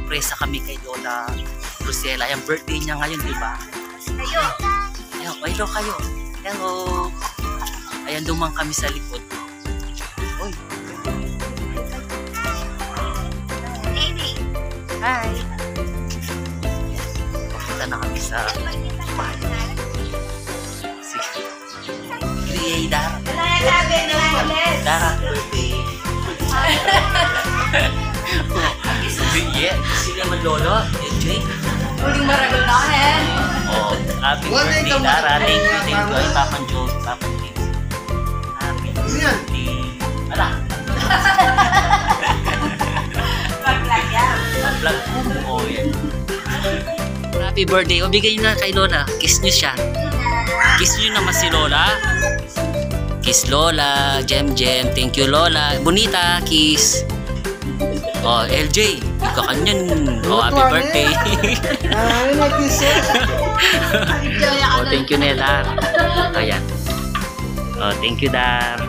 sorpresa kami kay Lola Rosela. Yung birthday niya ngayon, di ba? Kayo. Ayan, hello kayo. Hello. Ayan, dumang kami sa likod. Uy. Nini. Hi. Punta na kami sa bahay. Si Dara. Dara, birthday. Yeah, sino naman lolo? Jay? Uling maragol na yan. Oh, happy birthday, Dara. Thank you. Ay, Papang Joe, Papang James. Happy birthday. Ala. Pag-vlog yan. Vlog po. Oh, yan. Happy birthday. O, bigay na kay Lola. Kiss niyo siya. Kiss niyo naman si Lola. Kiss Lola. Jem. Thank you, Lola. Bonita, kiss. Oh, LJ. Ikaw kanyan. Oh, happy birthday. Oh, thank you, Nela. Ayan. Oh, thank you, Dar.